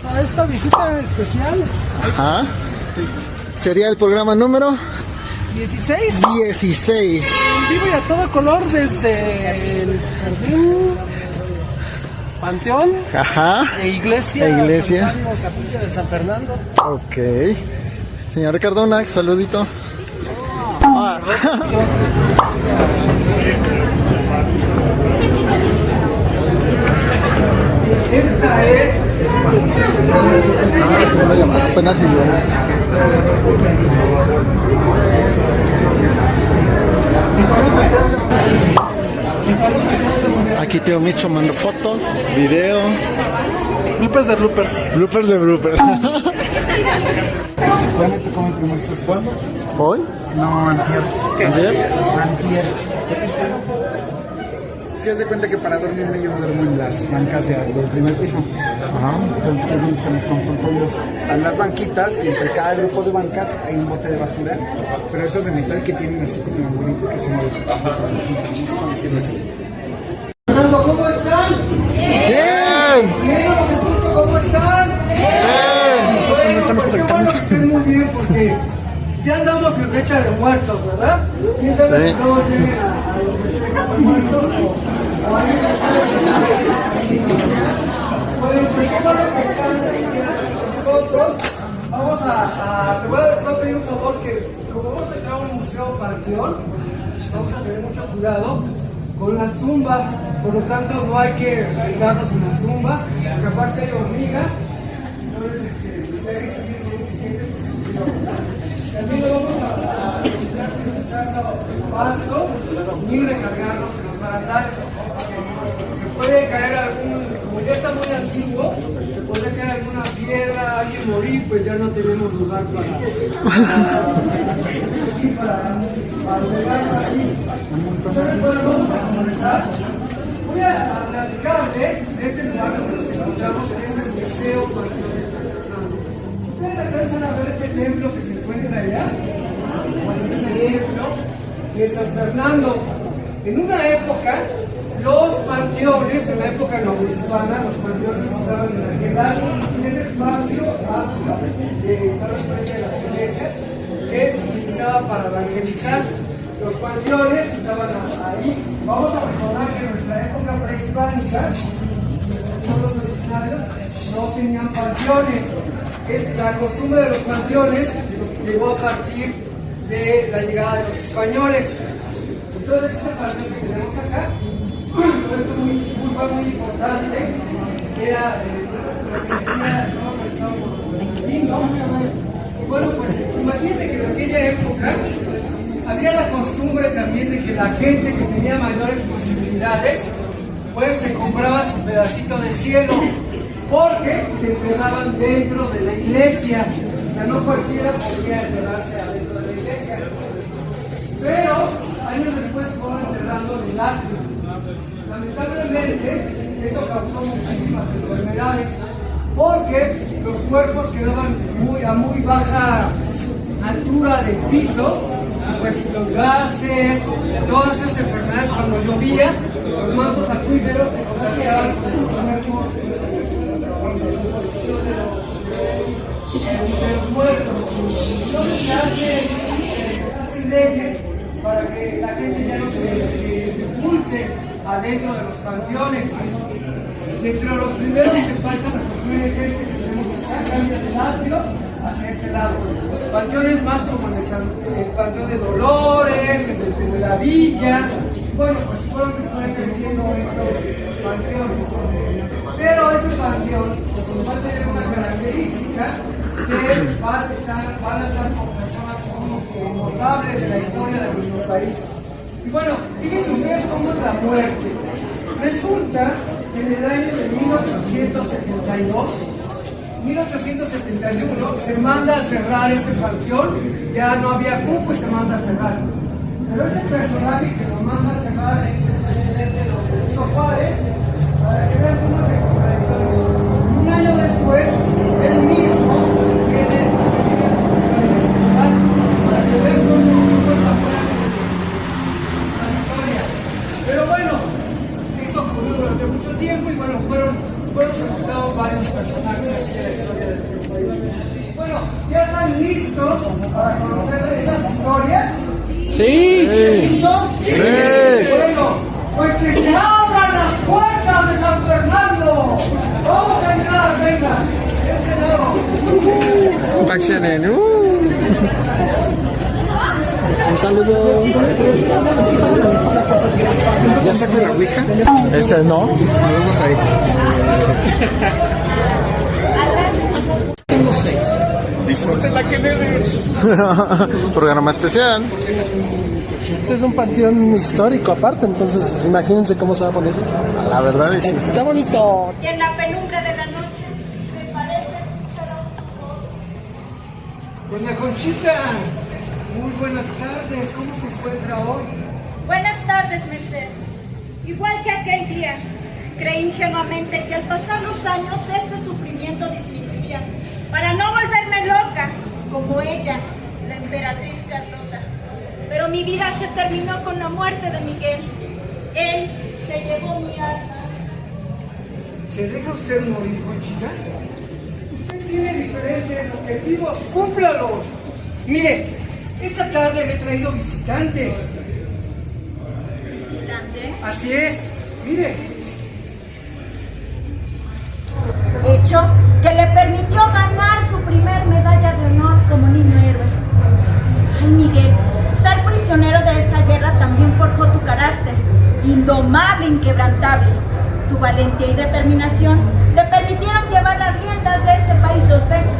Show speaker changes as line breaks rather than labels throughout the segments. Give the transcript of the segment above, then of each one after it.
a esta visita especial.
Ajá. ¿Sería el programa número?
16.
16.
En vivo y a todo color desde el jardín, panteón,
Ajá.
e iglesia. Santuario, capilla de San Fernando.
Ok. Señor Cardona, saludito. Ah.
Esta es.
Apenas si yo. Aquí Teo Micho mando fotos, video.
Bloopers de bloopers.
Bloopers de bloopers.
¿Cuándo te come el primer susto?
¿Hoy?
No, antier.
¿Ayer?
Antier. Si haz de cuenta que para dormirme yo me duermo en las bancas del primer piso.
Ajá.
Entonces es donde están los consultorios. Están las banquitas y entre cada grupo de bancas hay un bote de basura. Pero esos de metal que tienen así como un bonito que se mueve. No sé cómo decirlo así.
¿Cómo están?
¡Bien!
Bien, los escucho, ¿cómo están? Bueno, pues qué bueno que estén muy bien porque ya andamos en fecha de muertos, ¿verdad? ¿Quién sabe si todos lleguen a los festejos de muertos o a eso? Bueno, pues qué bueno que están aquí con nosotros. Vamos te voy a pedir un favor que como vamos a entrar a un museo panteón, vamos a tener mucho cuidado con las tumbas, por lo tanto no hay que sentarnos en las tumbas, porque aparte hay hormigas, entonces también lo vamos a visitar utilizando pasto y recargarnos en los barandales. Se puede caer algún, como ya está muy antiguo, se puede caer alguna piedra, alguien morir, pues ya no tenemos lugar para pegarnos aquí. Entonces, bueno, vamos a comenzar. Voy a platicarles de este lugar donde nos encontramos, que es el Museo Panteón de San Fernando. ¿Ustedes alcanzan a ver ese templo que se encuentra allá? Bueno, ese es el templo de San Fernando. En una época, los panteones, en la época novohispana, los panteones estaban en la general, en ese espacio que estaba frente de las iglesias, que se utilizaba para evangelizar. Los panteones estaban ahí. Vamos a recordar que en nuestra época prehispánica, los originarios no tenían panteones. La costumbre de los panteones llegó a partir de la llegada de los españoles. Entonces, este panteón que tenemos acá fue muy importante. Era lo que decía, estaba pensado por los vecinos. Y bueno, pues imagínense que en aquella época había la costumbre también de que la gente que tenía mayores posibilidades, pues se compraba su pedacito de cielo, porque se enterraban dentro de la iglesia. O sea, no cualquiera podía enterrarse adentro de la iglesia. Pero años después se fueron enterrando en el atrio. Lamentablemente, esto causó muchísimas enfermedades, porque los cuerpos quedaban a muy baja altura del piso. Pues los gases, todas esas enfermedades cuando llovía, los mantos acuíferos se contagiaban con los cuerpos en posición de los muertos. Entonces se hacen leyes para que la gente ya no se sepulte adentro de los panteones. Dentro de los primeros que empiezan a construir es este que tenemos acá, cambia del atrio hacia este lado. Panteones más como el Panteón de Dolores, el de la Villa. Bueno, pues fueron creciendo estos panteones. Pero este panteón va a tener una característica que van a estar con personas notables de la historia de nuestro país. Y bueno, fíjense ustedes cómo es la muerte. Resulta que en el año de 1871 se manda a cerrar este panteón, ya no había cupo y se manda a cerrar. Pero ese personaje que lo manda a cerrar es el presidente don Benito Juárez, para que vean cómo se contradictorios. Un año después, él mismo tiene para que vean cómo la historia. Pero bueno, eso ocurrió durante mucho tiempo y bueno, fueron hemos encontrado varios personajes aquí de la historia de nuestro país. Bueno, ¿ya están listos para conocer esas historias?
Sí.
¿Listos?
Sí.
Bueno, pues que se abran las puertas de San Fernando. Vamos a entrar, venga. Ese lado.
Accionen. Un saludo. ¿Ya sacó la ouija?
No.
Nos vemos ahí.
Tengo 6.
Disfruten la que me
Programa especial.
Este es un panteón histórico aparte, entonces pues, imagínense cómo se va a poner.
La verdad es que
Está bonito.
Y en la penumbra de la noche me parece escuchar a un voz.
Doña Conchita, muy buenas tardes. ¿Cómo se encuentra hoy?
Buenas tardes, Merced. Igual que aquel día, creí ingenuamente que al pasar los años este sufrimiento disminuiría, para no volverme loca, como ella, la emperatriz Carlota. Pero mi vida se terminó con la muerte de Miguel. Él se llevó mi alma.
¿Se deja usted morir, Conchita? Usted tiene diferentes objetivos. ¡Cúmplalos! Mire, esta tarde me he traído visitantes.
¿Visitante?
Así es. Mire,
Hecho que le permitió ganar su primer medalla de honor como niño héroe. Ay, Miguel, ser prisionero de esa guerra también forjó tu carácter, indomable, inquebrantable. Tu valentía y determinación le permitieron llevar las riendas de este país 2 veces,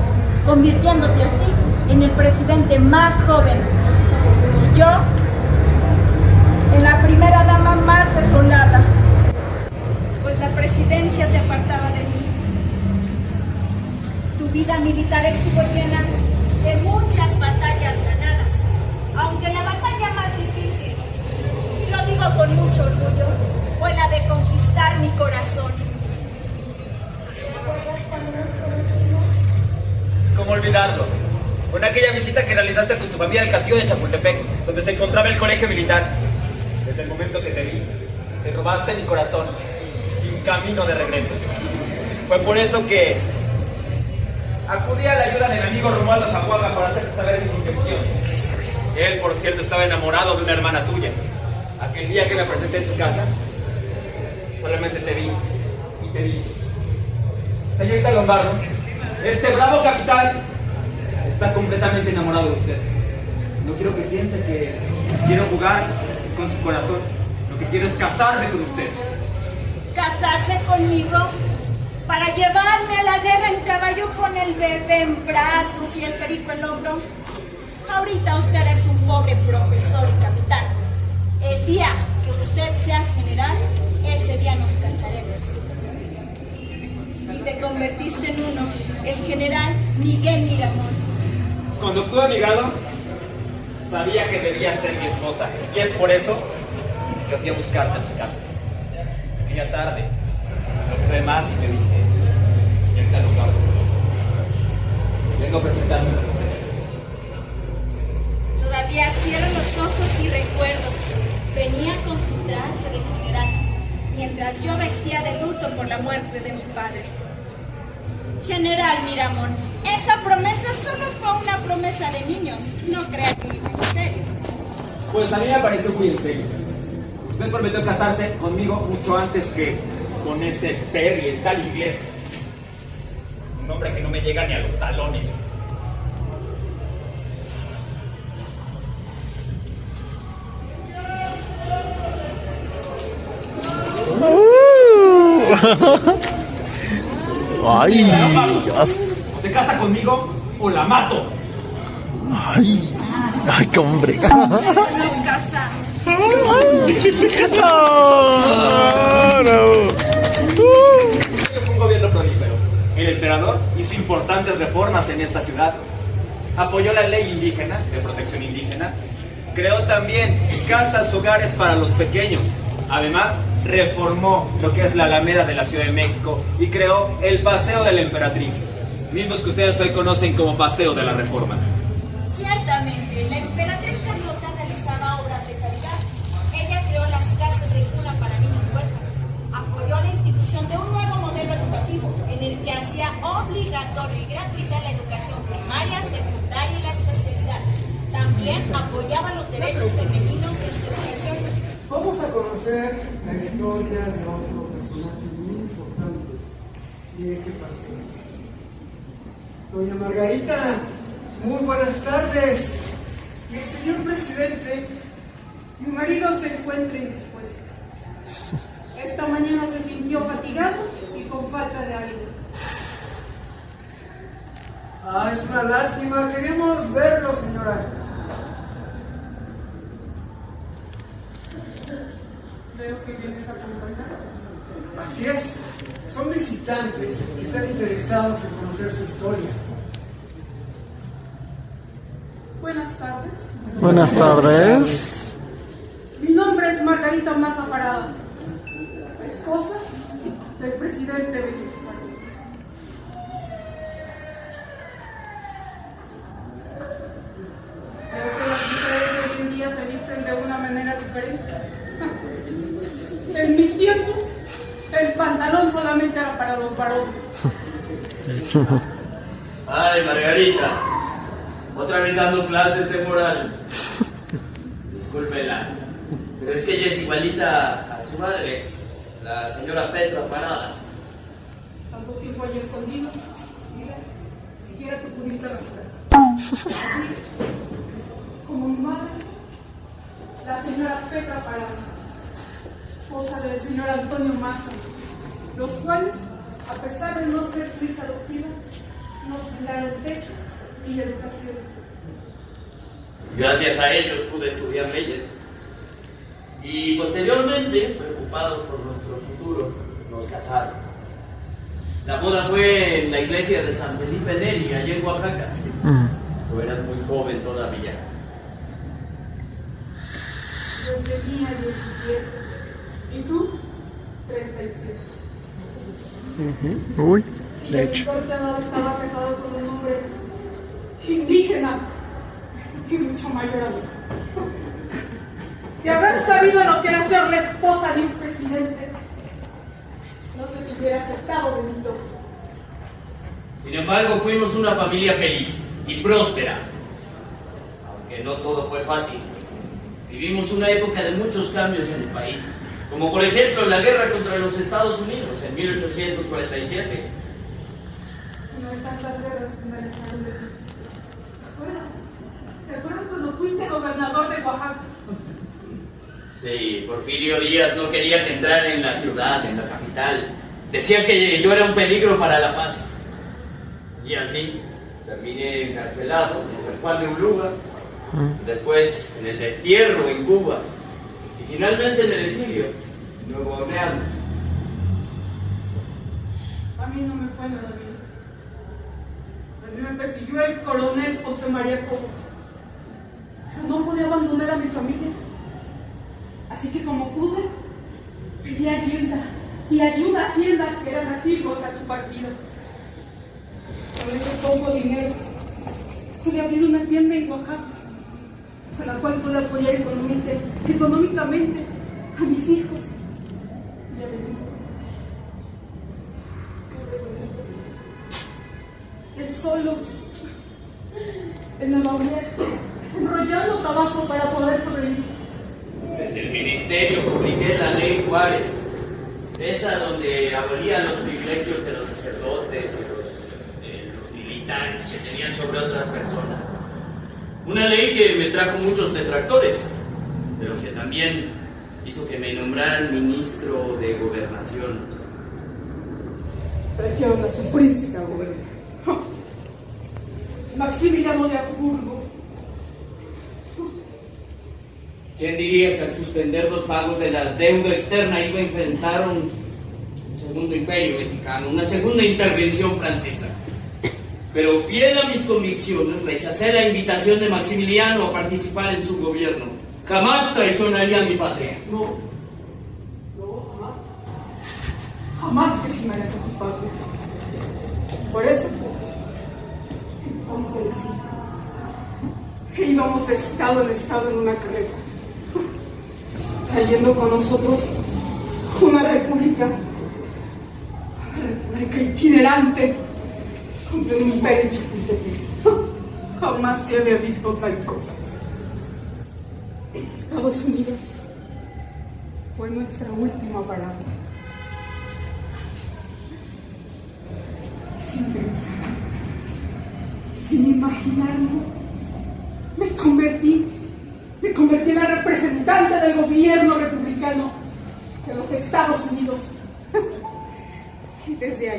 convirtiéndote así en el presidente más joven. Y yo, en la primera dama más desolada, pues la presidencia te apartaba de mí. Tu vida militar estuvo llena de muchas batallas ganadas, aunque la batalla más difícil, y lo digo con mucho orgullo, fue la de conquistar mi corazón. ¿Te acuerdas cuando nos conocimos?
¿Cómo olvidarlo? Fue en aquella visita que realizaste con tu familia al castillo de Chapultepec, donde se encontraba el colegio militar. Desde el momento que te vi, te robaste mi corazón, sin camino de regreso. Fue por eso que acudí a la ayuda de mi amigo Romualdo Zaguaga para hacerte saber mis intenciones. Él, por cierto, estaba enamorado de una hermana tuya. Aquel día que me presenté en tu casa, solamente te vi y te dije: señorita Lombardo, este bravo capitán está completamente enamorado de usted. No quiero que piense que quiero jugar con su corazón. Lo que quiero es casarme con usted.
¿Casarse conmigo? ¿Para llevarme a la guerra en caballo con el bebé en brazos y el perico en hombro? Ahorita usted es un pobre profesor y capitán. El día que usted sea general, ese día nos casaremos. Y te convertiste en uno, el general Miguel Miramón.
Cuando obtuve mi grado, sabía que debía ser mi esposa. Y es por eso que fui a buscarte a tu casa. Aquella tarde, lo probé más y te dije: señorita Lombardo, vengo a presentarme.
Todavía cierro los ojos y recuerdo. Venía con su traje de general, mientras yo vestía de luto por la muerte de mi padre. General Miramón, esa promesa solo fue una promesa de niños. No crea que iba en serio.
Pues a mí me pareció muy en serio. Usted prometió casarse conmigo mucho antes que con ese Perry, el tal inglés. Un hombre que no me llega ni a los talones.
Ay,
O se casa conmigo o la mato.
ay, ay, qué hombre.
Nos casamos.
Fue un gobierno prolífero. El emperador hizo importantes reformas en esta ciudad. Apoyó la ley indígena, de protección indígena. Creó también casas hogares para los pequeños. Además, reformó lo que es la Alameda de la Ciudad de México y creó el Paseo de la Emperatriz, mismos que ustedes hoy conocen como Paseo de la Reforma.
Ciertamente, la emperatriz Carlota realizaba obras de caridad. Ella creó las casas de cuna para niños huérfanos, apoyó la institución de un nuevo modelo educativo
vamos a conocer la historia de otro personaje muy importante de este partido. Doña Margarita, muy buenas tardes. Y el señor presidente.
Mi marido se encuentra indispuesto. Esta mañana se sintió fatigado y con falta de ánimo.
Ah, es una lástima. Queremos verlo, señora.
Veo que vienes acompañado.
Así es. Son visitantes que están interesados en conocer su historia.
Buenas tardes.
Buenas tardes.
Mi nombre es Margarita Maza Parada, esposa del presidente Benito Juárez. Veo que las mujeres de hoy en día se visten de una manera diferente. En mis tiempos, el pantalón solamente era para los varones.
Ay, Margarita. Otra vez dando clases de moral. Discúlpela, pero es que ella es igualita a su madre, la señora Petra Parada.
Tanto tiempo ahí escondido. Mira, siquiera te pudiste rastrear. Como mi madre, la señora Petra Parada, esposa del señor Antonio Maza, los cuales, a pesar de no ser su hija adoptiva, nos brindaron techo y educación.
Gracias a ellos pude estudiar leyes. Y posteriormente, preocupados por nuestro futuro, nos casaron. La boda fue en la iglesia de San Felipe Neri, allá en Oaxaca. Tú eras muy joven todavía.
Yo tenía 17 y tú 37.
Uy,
Y
de
el
hecho.
doctor Llamado estaba casado con un hombre indígena y mucho mayor a mí. De haber sabido lo que era ser la esposa de un presidente, no sé si hubiera aceptado Benito.
Sin embargo, fuimos una familia feliz y próspera. Aunque no todo fue fácil. Vivimos una época de muchos cambios en el país, como por ejemplo la guerra contra los Estados Unidos en 1847.
No hay tantas guerras que me alejaron de ti. ¿Te acuerdas cuando fuiste gobernador de Oaxaca?
Sí, Porfirio Díaz no quería que entrara en la ciudad, en la capital. Decía que yo era un peligro para la paz. Y así terminé encarcelado en San Juan de Uluga, después en el destierro en Cuba y finalmente en el exilio en Nueva Orleans.
A mí no me fue nada bien. A mí me persiguió el coronel José María Cobos. Pero no pude abandonar a mi familia. Así que como pude, pedí ayuda a haciendas que eran asirgos a tu partido. Con ese poco dinero, pude abrir una tienda en Oaxaca, con la cual pude apoyar económicamente a mis hijos y a mi hijo. Él solo, en Nueva Orleans, enrollando tabaco para poder sobrevivir.
Desde el ministerio publiqué la ley Juárez, esa donde abolía los privilegios de los sacerdotes y los militares que tenían sobre otras personas. Una ley que me trajo muchos detractores, pero que también hizo que me nombraran ministro de Gobernación.
Trajeron a su príncipe a gobernar. Maximiliano de Habsburgo.
¿Quién diría que al suspender los pagos de la deuda externa iba a enfrentar un segundo imperio mexicano, una segunda intervención francesa? Pero fiel a mis convicciones, rechacé la invitación de Maximiliano a participar en su gobierno. Jamás traicionaría a mi patria.
No, jamás. Jamás traicionarías a tu patria. Por eso, empezamos el exilio. E íbamos de estado en estado en una carrera, trayendo con nosotros una república itinerante contra un imperio Chapultepec. Jamás se había visto tal cosa. Estados Unidos fue nuestra última parada. Sin pensar, sin imaginarlo, me convertí en la representante del gobierno republicano de los Estados Unidos. Y desde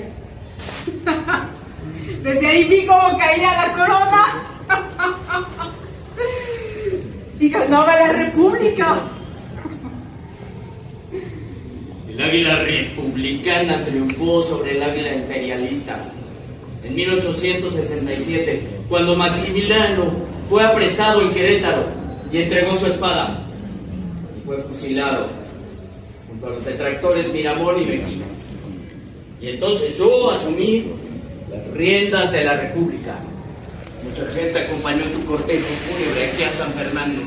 ahí vi cómo caía la corona y ganaba la república.
El águila republicana triunfó sobre el águila imperialista. En 1867, cuando Maximiliano fue apresado en Querétaro y entregó su espada, y fue fusilado junto a los detractores Miramón y Mejía. Y entonces yo asumí las riendas de la República. Mucha gente acompañó tu cortejo fúnebre aquí a San Fernando.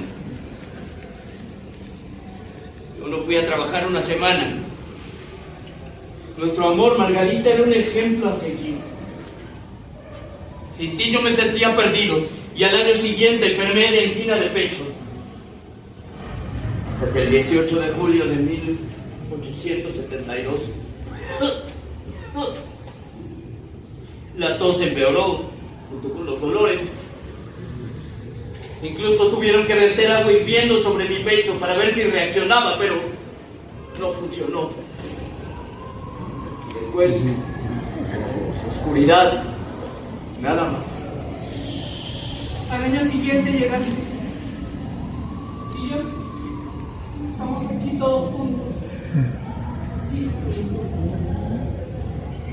Yo no fui a trabajar una semana. Nuestro amor, Margarita, era un ejemplo a seguir. Sin ti yo me sentía perdido y al año siguiente enfermé de angina de pecho. Hasta que el 18 de julio de 1872 la tos empeoró junto con los dolores. Incluso tuvieron que verter agua hirviendo sobre mi pecho para ver si reaccionaba, pero no funcionó. Después, oscuridad, nada más.
Al año siguiente llegaste. Y yo, estamos aquí todos juntos. Sí.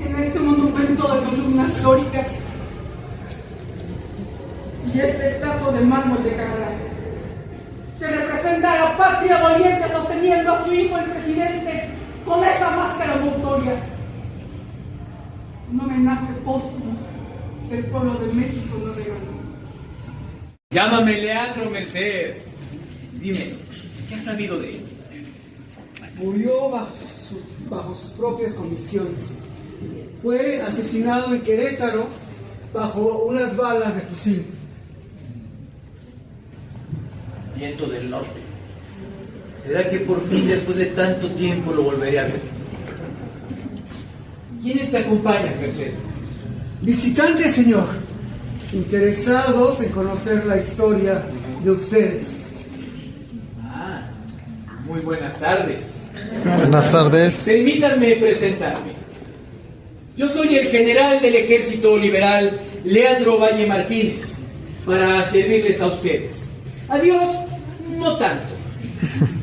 En este monumento de columnas dóricas y este estatua de mármol de Carrara, que representa a la patria doliente sosteniendo a su hijo el presidente con esa máscara mortuoria. Un homenaje póstumo que el pueblo de México nos regaló.
Llámame Leandro Merced. Dime, ¿qué has sabido de él?
Murió bajo sus propias condiciones. Fue asesinado en Querétaro bajo unas balas de fusil.
Viento del norte. ¿Será que por fin, después de tanto tiempo, lo volveré a ver? ¿Quiénes te acompañan, Merced?
Visitantes, señor, interesados en conocer la historia de ustedes.
Ah, muy buenas tardes.
Buenas tardes.
Permítanme presentarme. Yo soy el general del Ejército Liberal, Leandro Valle Martínez, para servirles a ustedes. A Dios, no tanto,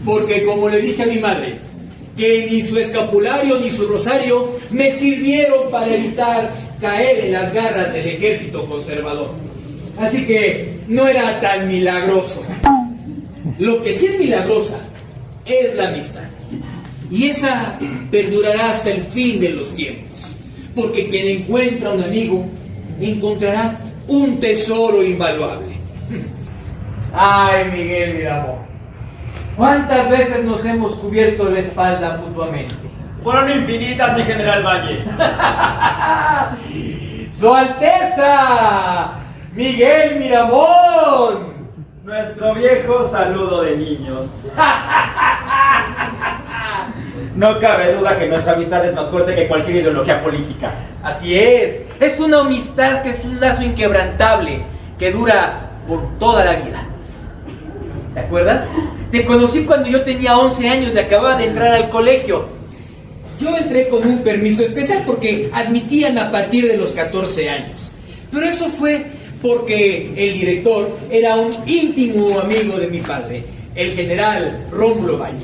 porque como le dije a mi madre, que ni su escapulario ni su rosario me sirvieron para evitar caer en las garras del ejército conservador. Así que no era tan milagroso. Lo que sí es milagrosa es la amistad. Y esa perdurará hasta el fin de los tiempos. Porque quien encuentra un amigo, encontrará un tesoro invaluable. Ay, Miguel Miramón, ¿cuántas veces nos hemos cubierto la espalda mutuamente?
Fueron infinitas, mi general Valle.
¡Su Alteza! ¡Miguel Miramón!
Nuestro viejo saludo de niños. No cabe duda que nuestra amistad es más fuerte que cualquier ideología política.
Así es una amistad que es un lazo inquebrantable, que dura por toda la vida. ¿Te acuerdas? Te conocí cuando yo tenía 11 años y acababa de entrar al colegio. Yo entré con un permiso especial porque admitían a partir de los 14 años. Pero eso fue porque el director era un íntimo amigo de mi padre, el general Rómulo Valle.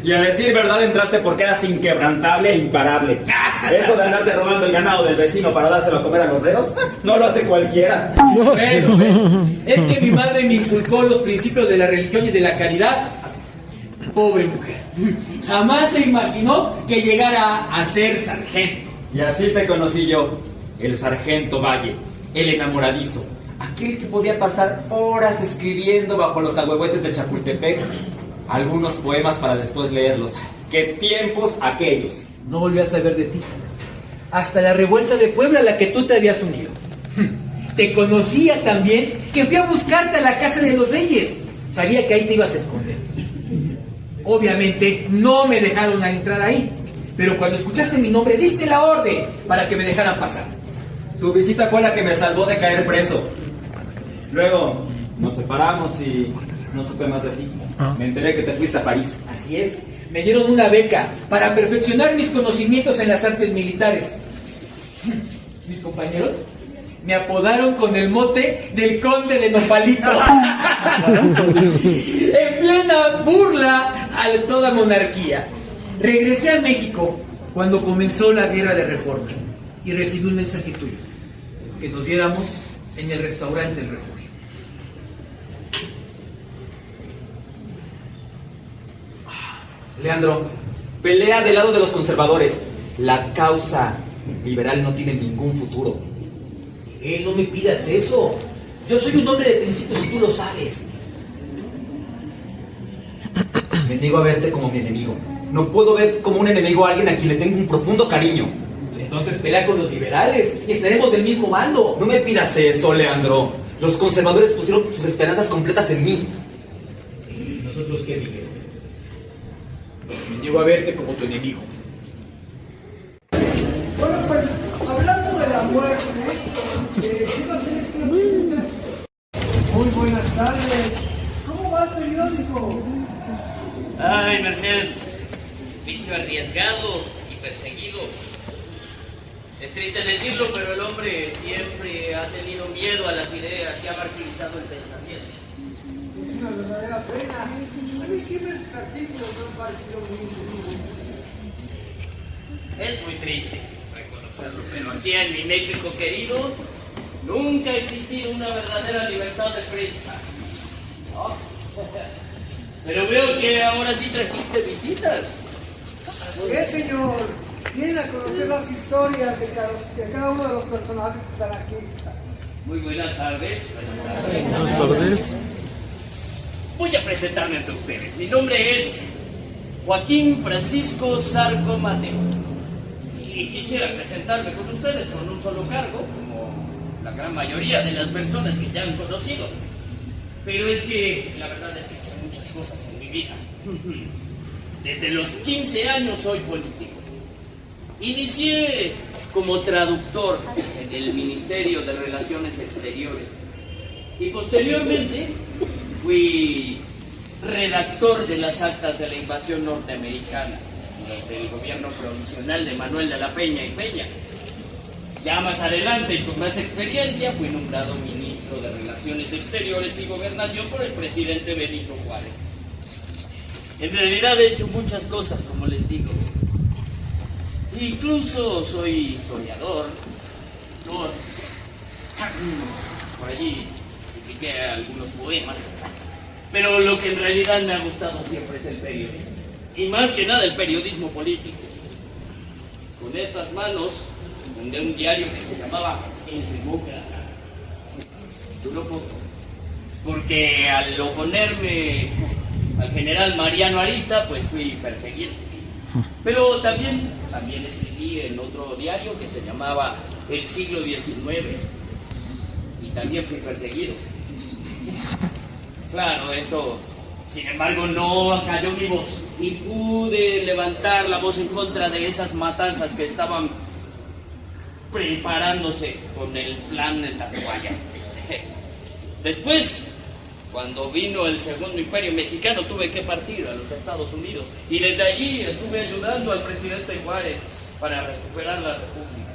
Y a decir verdad, entraste porque eras inquebrantable e imparable. Eso de andarte robando el ganado del vecino para dárselo a comer a los dedos, no lo hace cualquiera.
Bueno, es que mi madre me inculcó los principios de la religión y de la caridad. Pobre mujer. Jamás se imaginó que llegara a ser sargento.
Y así te conocí yo, el sargento Valle, el enamoradizo. Aquel que podía pasar horas escribiendo bajo los ahuehuetes de Chapultepec algunos poemas para después leerlos. ¡Qué tiempos aquellos!
No volví a saber de ti. Hasta la revuelta de Puebla a la que tú te habías unido. Te conocía también que fui a buscarte a la casa de los reyes. Sabía que ahí te ibas a esconder. Obviamente no me dejaron entrar ahí, pero cuando escuchaste mi nombre diste la orden para que me dejaran pasar.
Tu visita fue la que me salvó de caer preso. Luego nos separamos y no supe más de ti. Me enteré que te fuiste a París.
Así es, me dieron una beca para perfeccionar mis conocimientos en las artes militares. Mis compañeros me apodaron con el mote del conde de Nopalito. En plena burla a toda monarquía. Regresé a México cuando comenzó la guerra de Reforma y recibí un mensaje tuyo, que nos viéramos en el restaurante El Refugio.
Leandro, pelea del lado de los conservadores. La causa liberal no tiene ningún futuro.
No me pidas eso. Yo soy un hombre de principios y tú lo sabes.
Me niego a verte como mi enemigo. No puedo ver como un enemigo a alguien a quien le tengo un profundo cariño.
Entonces pelea con los liberales y estaremos del mismo bando.
No me pidas eso, Leandro. Los conservadores pusieron sus esperanzas completas en mí.
¿Y nosotros qué, Miguel? Me niego a verte como tu enemigo.
Bueno, pues, hablando de la muerte, quiero hacer esta pregunta. Muy buenas tardes. ¿Cómo va el periódico?
Ay, Merced, vicio arriesgado y perseguido. Es triste decirlo, pero el hombre siempre ha tenido miedo a las ideas y ha martirizado el pensamiento.
Es una verdadera pena. A mí siempre sus artículos me han parecido muy interesantes.
Es muy triste reconocerlo, pero aquí en mi México querido nunca ha existido una verdadera libertad de prensa. ¿No? Pero veo que ahora sí trajiste visitas.
¿Qué, señor? Vienen a conocer las historias de cada uno de los personajes que están aquí.
Muy buenas tardes.
Buenas tardes.
Voy a presentarme ante ustedes. Mi nombre es Joaquín Francisco Zarco Mateo. Y quisiera presentarme con ustedes con un solo cargo, como la gran mayoría de las personas que ya han conocido. Pero es que la verdad es que hice muchas cosas en mi vida. Desde los 15 años soy político. Inicié como traductor en el Ministerio de Relaciones Exteriores y posteriormente fui redactor de las actas de la invasión norteamericana durante el gobierno provisional de Manuel de la Peña y Peña. Ya más adelante y con más experiencia fui nombrado ministro de Relaciones Exteriores y Gobernación por el presidente Benito Juárez. En realidad he hecho muchas cosas, como les digo. Incluso soy historiador, escritor. Por allí publiqué algunos poemas. Pero lo que en realidad me ha gustado siempre es el periodismo. Y más que nada el periodismo político. Con estas manos fundé un diario que se llamaba El Demócrata. Duró poco. Porque al oponerme al general Mariano Arista, pues fui perseguido. Pero también escribí en otro diario que se llamaba El Siglo XIX. Y también fui perseguido. Claro, eso, sin embargo, no acalló mi voz. Y pude levantar la voz en contra de esas matanzas que estaban preparándose con el plan de Tacubaya. Después, cuando vino el Segundo Imperio Mexicano, tuve que partir a los Estados Unidos. Y desde allí estuve ayudando al presidente Juárez para recuperar la República.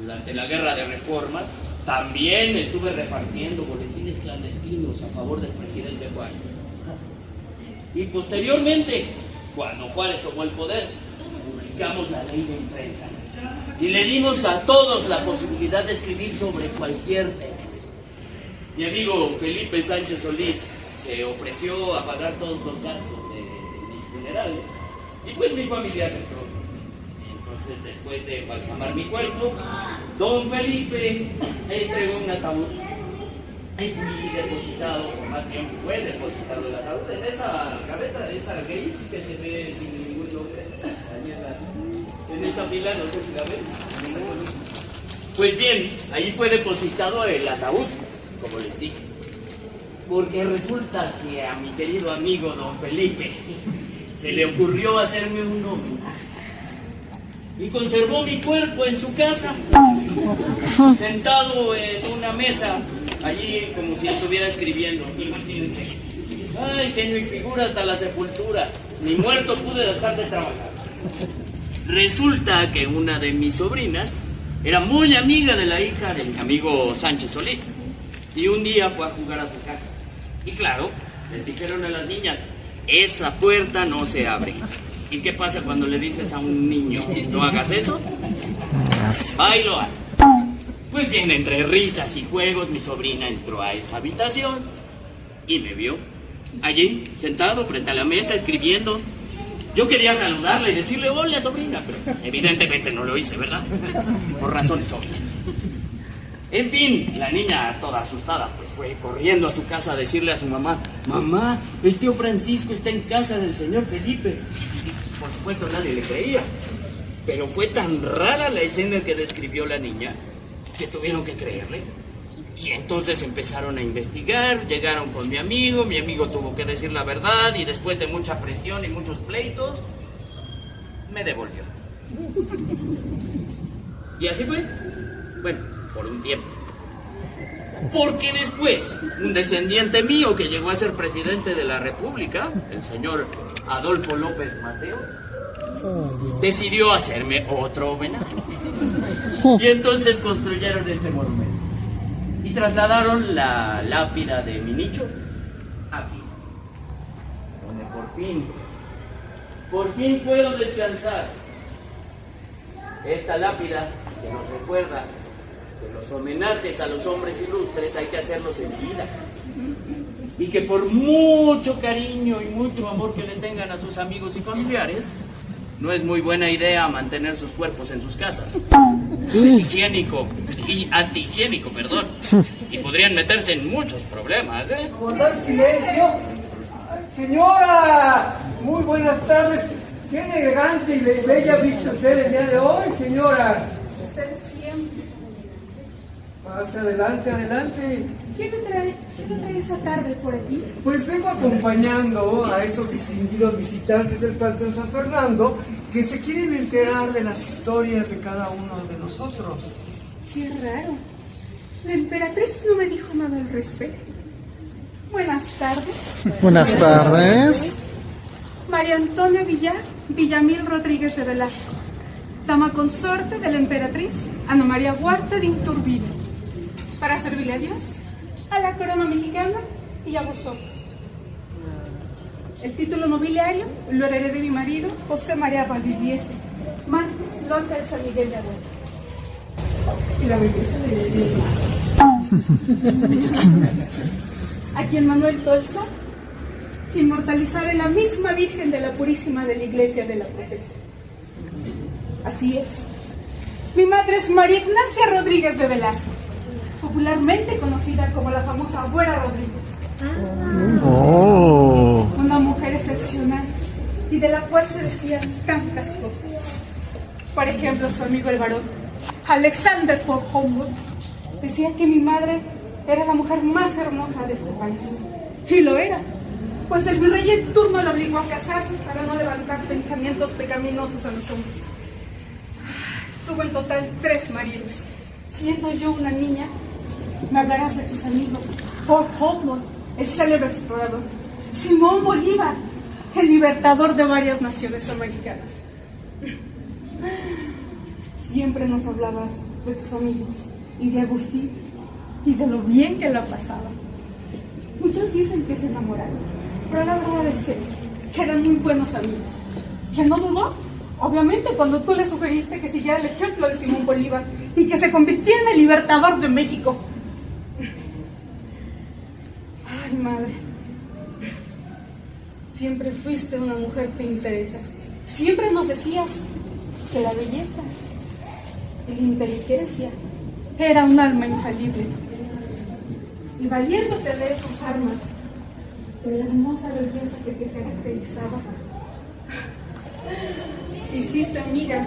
Durante la Guerra de Reforma, también estuve repartiendo boletines clandestinos a favor del presidente Juárez. Y posteriormente, cuando Juárez tomó el poder, publicamos la ley de imprenta. Y le dimos a todos la posibilidad de escribir sobre cualquier tema. Mi amigo Felipe Sánchez Solís se ofreció a pagar todos los gastos de mis funerales. Y pues mi familia aceptó. Entonces, después de embalsamar mi cuerpo, don Felipe entregó un ataúd. Ahí fui depositado, por más tiempo fue depositado el ataúd en esa gaveta, esa gris que se ve sin ningún nombre. En esta fila, no sé si la ven. Pues bien, ahí fue depositado el ataúd, como les dije. Porque resulta que a mi querido amigo don Felipe se le ocurrió hacerme un homenaje y conservó mi cuerpo en su casa, sentado en una mesa, allí como si estuviera escribiendo. Imagínense. Ay, genio y figura hasta la sepultura. Ni muerto pude dejar de trabajar. Resulta que una de mis sobrinas era muy amiga de la hija de mi amigo Sánchez Solís. Y un día fue a jugar a su casa. Y claro, les dijeron a las niñas, esa puerta no se abre. ¿Y qué pasa cuando le dices a un niño, no hagas eso? Va y lo hace. Pues bien, entre risas y juegos, mi sobrina entró a esa habitación y me vio allí, sentado frente a la mesa, escribiendo. Yo quería saludarle y decirle, hola, sobrina, pero evidentemente no lo hice, ¿verdad? Por razones obvias. En fin, la niña, toda asustada, pues fue corriendo a su casa a decirle a su mamá, mamá, el tío Francisco está en casa del señor Felipe. Y por supuesto nadie le creía. Pero fue tan rara la escena que describió la niña que tuvieron que creerle. Y entonces empezaron a investigar, llegaron con mi amigo tuvo que decir la verdad y después de mucha presión y muchos pleitos, me devolvió. Y así fue. Bueno, por un tiempo. Porque después, un descendiente mío que llegó a ser presidente de la República, el señor Adolfo López Mateos, decidió hacerme otro homenaje. Y entonces construyeron este monumento. Y trasladaron la lápida de mi nicho aquí, donde por fin puedo descansar. Esta lápida que nos recuerda que los homenajes a los hombres ilustres hay que hacerlos en vida. Y que por mucho cariño y mucho amor que le tengan a sus amigos y familiares, no es muy buena idea mantener sus cuerpos en sus casas. Es higiénico y antihigiénico, perdón. Y podrían meterse en muchos problemas, ¿eh?
Guardar silencio. Señora, muy buenas tardes. Qué elegante y bella viste usted el día de hoy, señora.
Usted siempre.
Pase adelante, adelante.
¿Qué te trae esta tarde por aquí?
Pues vengo acompañando a esos distinguidos visitantes del Panteón San Fernando que se quieren enterar de las historias de cada uno de nosotros.
Qué raro. La emperatriz no me dijo nada al respecto. Buenas tardes.
Buenas tardes.
María Antonia Villamil Rodríguez de Velasco, dama consorte de la emperatriz Ana María Huerta de Iturbide. Para servirle a Dios, a la corona mexicana y a vosotros. El título nobiliario lo heredé de mi marido, José María Valdiviese, Márquez Lorca de San Miguel de Allende. Y la belleza de mi hermano. A quien Manuel Tolsa inmortalizara en la misma Virgen de la Purísima de la Iglesia de la Profesión. Así es. Mi madre es María Ignacia Rodríguez de Velasco, popularmente conocida como la famosa Abuela Rodríguez.
Oh.
Una mujer excepcional y de la cual se decían tantas cosas. Por ejemplo, su amigo el varón Alexander von Humboldt decía que mi madre era la mujer más hermosa de este país. Y lo era, pues el virrey en turno lo obligó a casarse para no levantar pensamientos pecaminosos a los hombres. Tuvo en total 3 maridos. Siendo yo una niña, me hablarás de tus amigos von Humboldt, el célebre explorador, Simón Bolívar, el libertador de varias naciones americanas. Siempre nos hablabas de tus amigos y de Agustín y de lo bien que la pasaba. Muchos dicen que se enamoraron, pero la verdad es que eran muy buenos amigos. ¿Que no dudó? Obviamente cuando tú le sugeriste que siguiera el ejemplo de Simón Bolívar y que se convirtiera en el libertador de México. Ay, madre, siempre fuiste una mujer que interesa. Siempre nos decías que la belleza y la inteligencia era un arma infalible. Y valiéndote de esas armas, de la hermosa belleza que te caracterizaba, hiciste amiga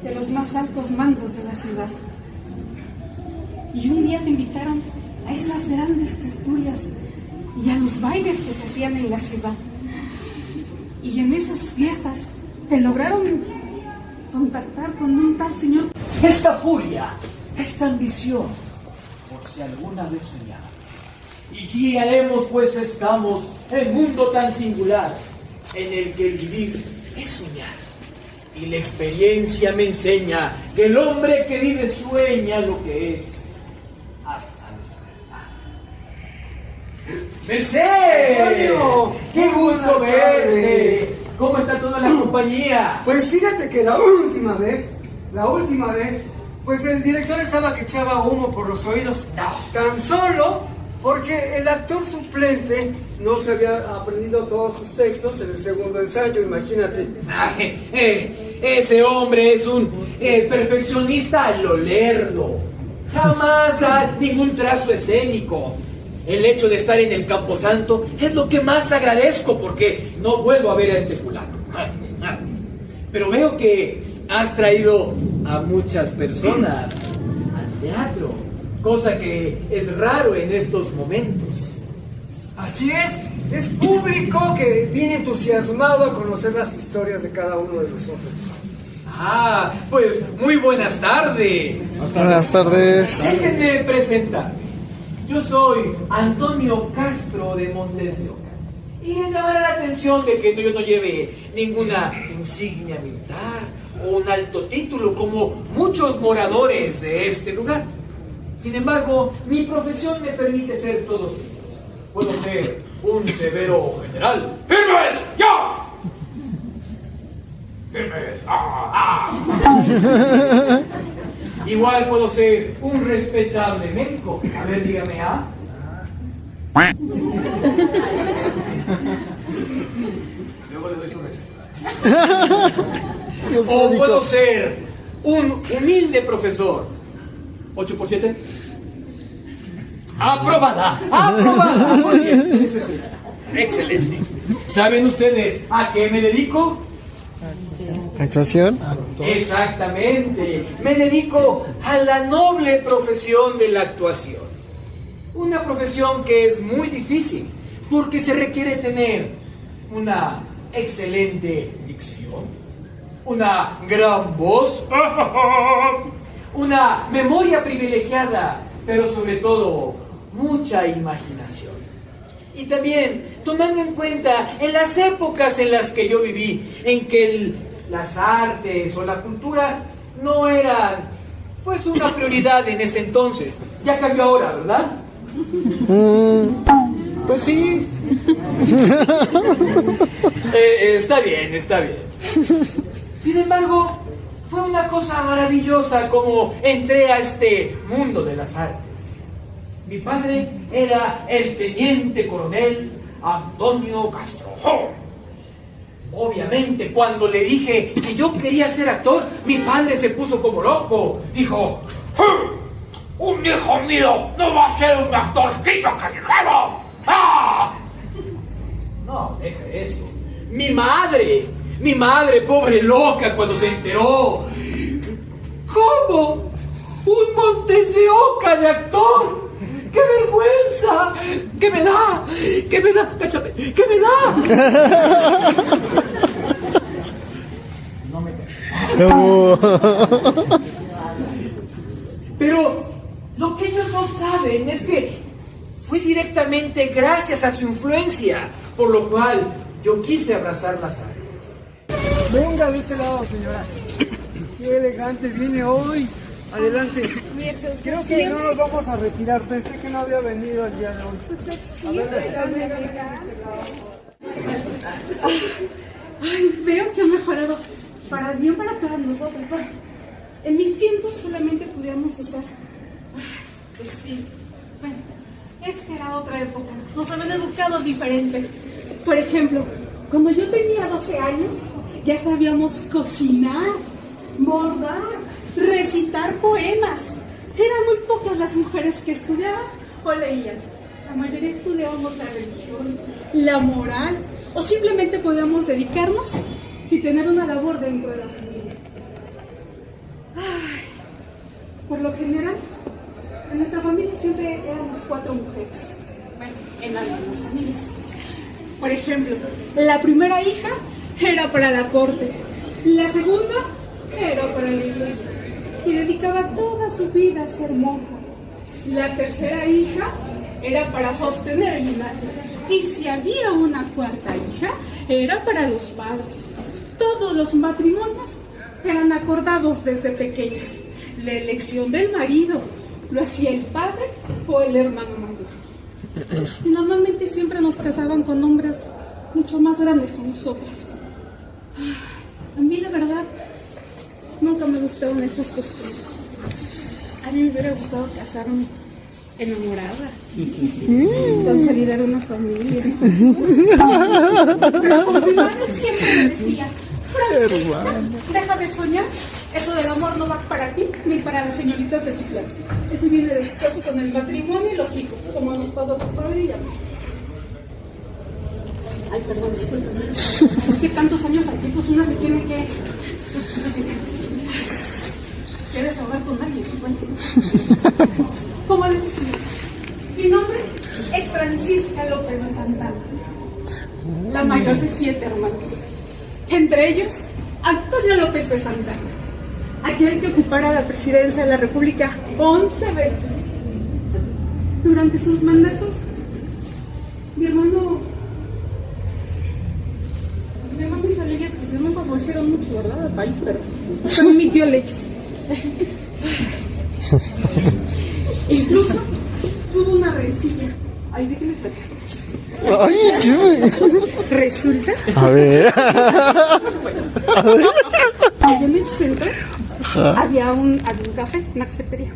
de los más altos mandos de la ciudad. Y un día te invitaron a esas grandes tertulias y a los bailes que se hacían en la ciudad. Y en esas fiestas te lograron contactar con un tal señor.
Esta furia, esta ambición, por si alguna vez soñaba. Y si haremos, pues estamos en un mundo tan singular, en el que vivir es soñar. Y la experiencia me enseña que el hombre que vive sueña lo que es hasta despertar. ¡Merced!
¡Antonio!
¡Qué gusto verte! ¿Cómo está toda la compañía?
Pues fíjate que la última vez, pues el director estaba que echaba humo por los oídos. Tan solo porque el actor suplente no se había aprendido todos sus textos en el segundo ensayo, imagínate.
Ese hombre es un perfeccionista a lo lerdo. Jamás da ningún trazo escénico. El hecho de estar en el Camposanto es lo que más agradezco porque no vuelvo a ver a este fulano. Pero veo que has traído a muchas personas al teatro, cosa que es raro en estos momentos.
Así es público que viene entusiasmado a conocer las historias de cada uno de nosotros.
Ah, pues muy buenas tardes.
Buenas tardes.
Déjenme presentar. Yo soy Antonio Castro de Montes de Oca. Y les llamará la atención de que yo no lleve ninguna insignia militar o un alto título como muchos moradores de este lugar. Sin embargo, mi profesión me permite ser todos ellos. Puedo ser un severo general. ¡Firmes! ¡Ya! ¡Firmes! Igual puedo ser un respetable médico. A ver, dígame, ¿ah? Luego le doy su receta. O puedo ser un humilde profesor. ¿8x7? ¡Aprobada! ¡Aprobada! Muy bien, eso es excelente. ¿Saben ustedes a qué me dedico?
¿Actuación?
Exactamente. Me dedico a la noble profesión de la actuación. Una profesión que es muy difícil porque se requiere tener una excelente dicción, una gran voz, una memoria privilegiada, pero sobre todo mucha imaginación. Y también tomando en cuenta en las épocas en las que yo viví, en que las artes o la cultura no eran pues una prioridad en ese entonces. Ya cambió ahora, ¿verdad? Pues sí. Está bien, está bien. Sin embargo, fue una cosa maravillosa como entré a este mundo de las artes. Mi padre era el teniente coronel Antonio Castro. Obviamente, cuando le dije que yo quería ser actor, mi padre se puso como loco. Dijo: ¡un hijo mío no va a ser un actorcito callejero! ¡Ah! No, deja eso. Mi madre, pobre loca, cuando se enteró. ¿Cómo? ¿Un Montes de Oca de actor? ¡Qué vergüenza! ¿Qué me da? ¿Qué me da? ¡Cáchame! ¿Qué me da? No me cacho. Pero lo que ellos no saben es que fue directamente gracias a su influencia, por lo cual yo quise abrazar las artes.
Venga de este lado, señora. Qué elegante viene hoy. Adelante. Creo que no nos vamos a retirar. Pensé que no había venido el día de hoy.
Ay, veo que ha mejorado para bien para todos nosotros. En mis tiempos solamente podíamos usar vestido. Bueno, es que era otra época. Nos habían educado diferente. Por ejemplo, cuando yo tenía 12 años, ya sabíamos cocinar, bordar, recitar poemas. Eran muy pocas las mujeres que estudiaban o leían. La mayoría estudiábamos la religión, la moral, o simplemente podíamos dedicarnos y tener una labor dentro de la familia. Ay, por lo general, en nuestra familia siempre éramos 4 mujeres. Bueno, en algunas familias. Por ejemplo, la primera hija era para la corte. La segunda era para la iglesia y dedicaba toda su vida a ser monja. La tercera hija era para sostener el linaje. Y si había una cuarta hija, era para los padres. Todos los matrimonios eran acordados desde pequeñas. La elección del marido lo hacía el padre o el hermano mayor. Normalmente siempre nos casaban con hombres mucho más grandes que nosotras. A mí, la verdad, nunca me gustaron esas costumbres. A mí me hubiera gustado casarme enamorada, consolidar una familia. Pero como mi madre siempre me decía, Francisca, deja de soñar, eso del amor no va para ti ni para las señoritas de tu clase. Eso viene después con el matrimonio y los hijos, como nos pasó a tu padre y a mí. Ay, perdón, discúlpame. Es que tantos años aquí, pues una se tiene que desahogar con alguien, ¿sí? ¿Cómo les decía? Mi nombre es Francisca López de Santana, la mayor de 7 hermanos. Entre ellos, Antonio López de Santana, aquel que ocupara la presidencia de la República 11 veces. Durante sus mandatos, mi hermano y Valeria pues no me favorecieron mucho, ¿verdad? Al país, pero también mi tío Lex. Incluso tuvo una rencilla. Ay, ¿de qué les platico?
Ay, ¿qué?
Resulta.
A ver.
Allá en el centro había un café, una cafetería.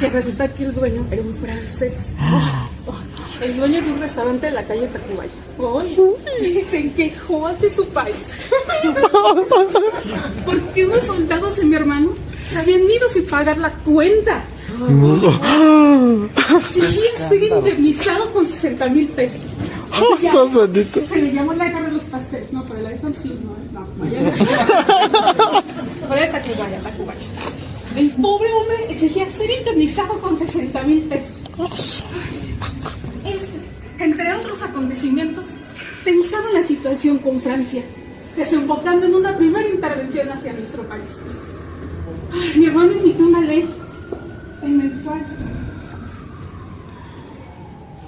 Y resulta que el dueño era un francés. El dueño de un restaurante de la calle Tacubaya. Se quejó ante su país. Porque unos soldados de mi hermano se habían ido sin pagar la cuenta. Exigía ser indemnizado con 60,000 pesos. Se le llamó la guerra de los pasteles. No, pero la de San Gil, no. Pero de Tacubaya. El pobre hombre exigía ser indemnizado con 60,000 pesos. Entre otros acontecimientos, tensaba la situación con Francia, desembocando en una primera intervención hacia nuestro país. Mi hermano emitió una ley mensual.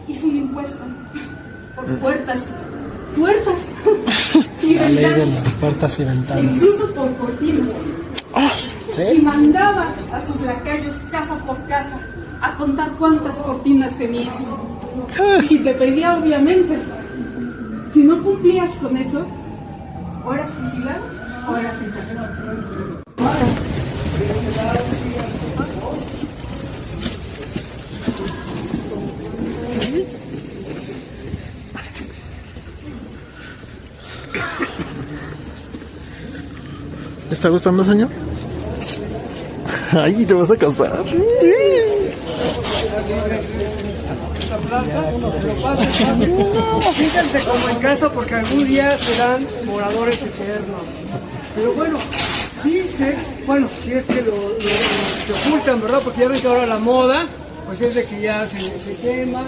Hizo un impuesto por puertas y
La ley de
ventanas,
las puertas y ventanas.
incluso por cortinas. Y mandaba a sus lacayos casa por casa a contar cuántas cortinas tenías. Y si te pedía, obviamente, si no cumplías con eso, o eras fusilado o eras encarcelado.
¿Le está gustando, señor? Ay, te vas a casar.
Fíjense como en casa porque algún día serán moradores eternos. Pero bueno, dice, bueno, si es que se ocultan, ¿verdad? Porque ya ven que ahora la moda, pues es de que ya se quema,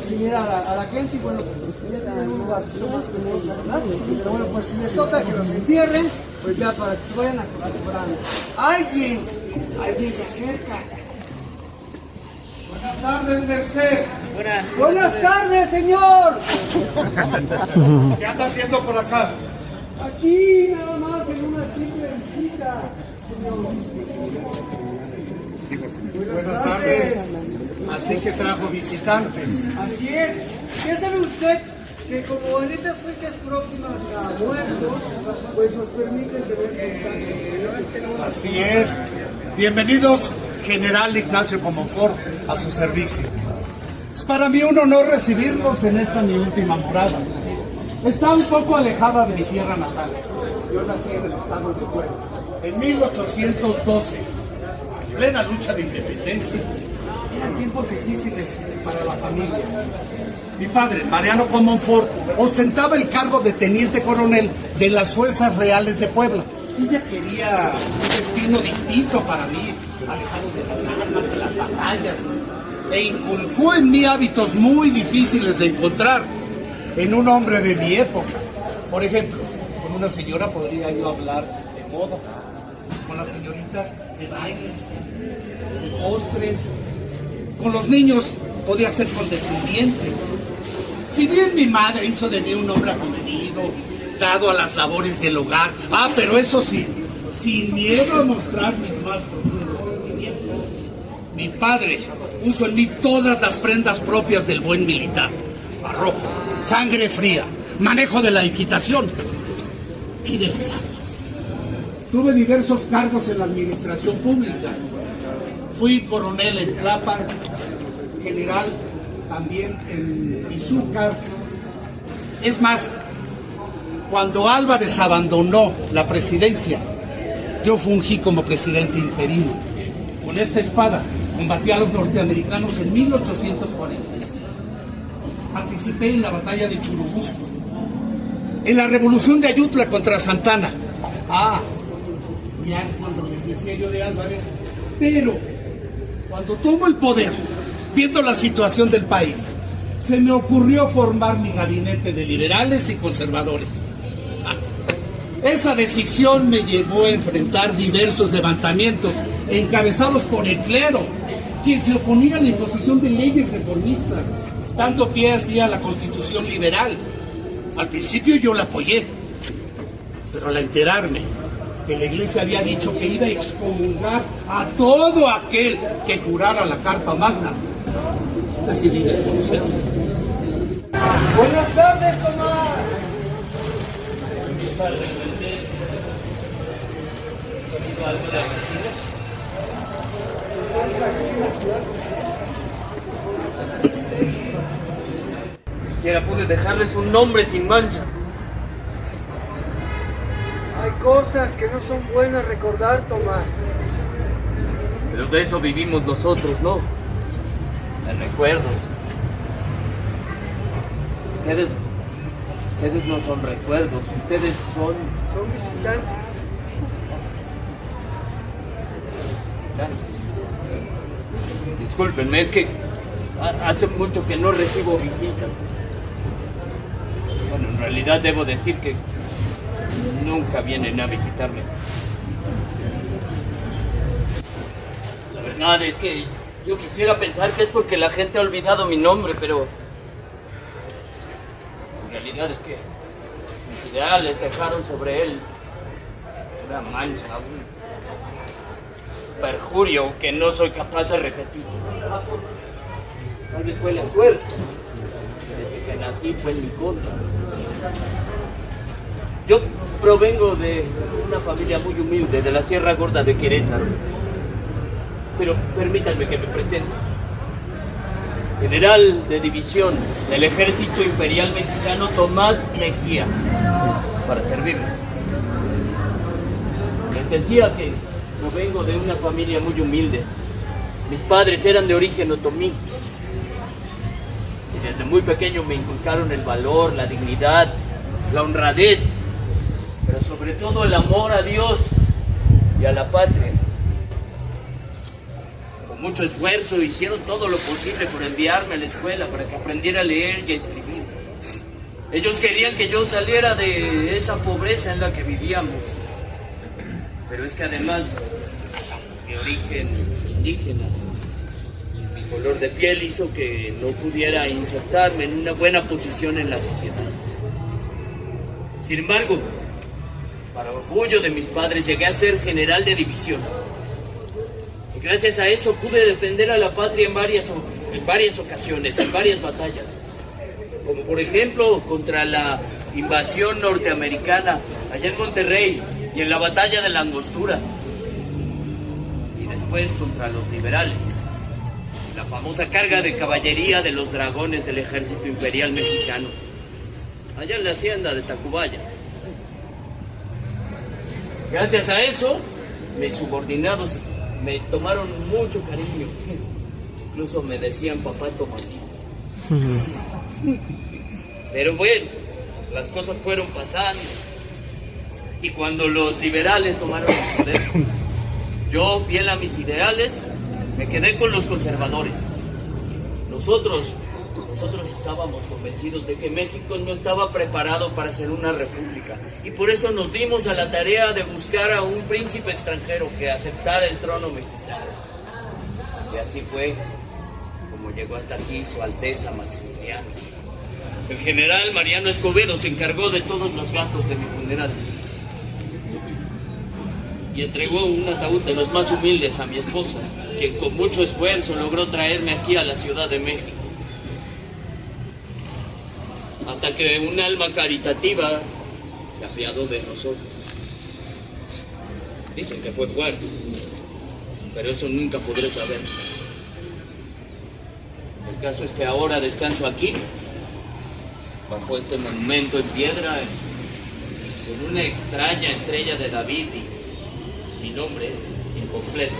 se mira a la gente y bueno, ya tienen un lugarcito más cómodo, ¿verdad? Pero bueno, pues si les toca que los entierren, pues ya para que se vayan acostumbrando. Alguien se acerca. Buenas tardes, Merced. Buenas tardes, señor.
¿Qué anda haciendo por acá?
Aquí nada más en una simple visita, señor.
Buenas tardes. Así que trajo visitantes.
Así es. ¿Qué sabe usted? Que como en estas fechas próximas a muertos, pues nos permiten tener contacto.
Así es. Bienvenidos, General Ignacio Comonfort, a su servicio. Es para mí un honor recibirlos en esta mi última morada. Está un poco alejada de mi tierra natal. Yo nací en el estado de Puebla, en 1812, en plena lucha de independencia. Eran tiempos difíciles para la familia. Mi padre, Mariano Comonfort, ostentaba el cargo de teniente coronel de las Fuerzas Reales de Puebla. Ella quería un destino distinto para mí, alejado de las armas, de las batallas, e inculcó en mí hábitos muy difíciles de encontrar en un hombre de mi época. Por ejemplo, con una señora podría yo hablar de moda, con las señoritas de bailes, de postres, con los niños podía ser condescendiente. Si bien mi madre hizo de mí un hombre acomedido, dado a las labores del hogar, pero eso sí, sin miedo a mostrar mis más profundos sentimientos, mi padre puso en mí todas las prendas propias del buen militar: arrojo, sangre fría, manejo de la equitación y de las armas. Tuve diversos cargos en la administración pública. Fui coronel en Tlapa, general también en Izúcar. Es más, cuando Álvarez abandonó la presidencia, yo fungí como presidente interino. Con esta espada combatí a los norteamericanos en 1840. Participé en la batalla de Churubusco, en la revolución de Ayutla contra Santana. Ya cuando les decía yo de Álvarez, pero cuando tomo el poder, viendo la situación del país, se me ocurrió formar mi gabinete de liberales y conservadores. Esa decisión me llevó a enfrentar diversos levantamientos encabezados por el clero, quien se oponía a la imposición de leyes reformistas. Tanto pie hacía la Constitución liberal. Al principio yo la apoyé, pero al enterarme que la Iglesia había dicho que iba a excomulgar a todo aquel que jurara la Carta Magna, decidí desconocerla.
Buenas tardes, Tomás.
Siquiera pude dejarles un nombre sin mancha.
Hay cosas que no son buenas recordar, Tomás.
Pero de eso vivimos nosotros, ¿no? De recuerdos. Ustedes no son recuerdos, ustedes son...
Son visitantes.
Discúlpenme, es que hace mucho que no recibo visitas. Bueno, en realidad debo decir que nunca vienen a visitarme. La verdad es que yo quisiera pensar que es porque la gente ha olvidado mi nombre, pero en realidad es que mis ideales dejaron sobre él una mancha, un perjurio que no soy capaz de repetir. Tal vez fue la suerte. Desde que nací fue en mi contra. Yo provengo de una familia muy humilde, de la Sierra Gorda de Querétaro. Pero permítanme que me presente. General de división del Ejército Imperial Mexicano, Tomás Mejía, para servirles. Les decía que provengo de una familia muy humilde. Mis padres eran de origen otomí. Y desde muy pequeño me inculcaron el valor, la dignidad, la honradez, pero sobre todo el amor a Dios y a la patria. Con mucho esfuerzo hicieron todo lo posible por enviarme a la escuela para que aprendiera a leer y a escribir. Ellos querían que yo saliera de esa pobreza en la que vivíamos. Pero es que además, mi origen indígena, mi color de piel hizo que no pudiera insertarme en una buena posición en la sociedad. Sin embargo, para orgullo de mis padres, llegué a ser general de división. Y gracias a eso pude defender a la patria en varias ocasiones, en varias batallas. Como por ejemplo contra la invasión norteamericana allá en Monterrey y en la batalla de la Angostura. Y después contra los liberales. La famosa carga de caballería de los dragones del Ejército Imperial Mexicano, allá en la hacienda de Tacubaya. Gracias a eso, mis subordinados me tomaron mucho cariño. Incluso me decían papá Tomasito. Pero bueno, las cosas fueron pasando. Y cuando los liberales tomaron el poder, yo, fiel a mis ideales, me quedé con los conservadores. Nosotros Nosotros estábamos convencidos de que México no estaba preparado para ser una república y por eso nos dimos a la tarea de buscar a un príncipe extranjero que aceptara el trono mexicano. Y así fue como llegó hasta aquí Su Alteza Maximiliano. El general Mariano Escobedo se encargó de todos los gastos de mi funeral y entregó un ataúd de los más humildes a mi esposa, quien con mucho esfuerzo logró traerme aquí a la Ciudad de México. Hasta que un alma caritativa se apiadó de nosotros. Dicen que fue Juan, pero eso nunca podré saber. El caso es que ahora descanso aquí, bajo este monumento en piedra, con una extraña estrella de David y mi nombre incompleto,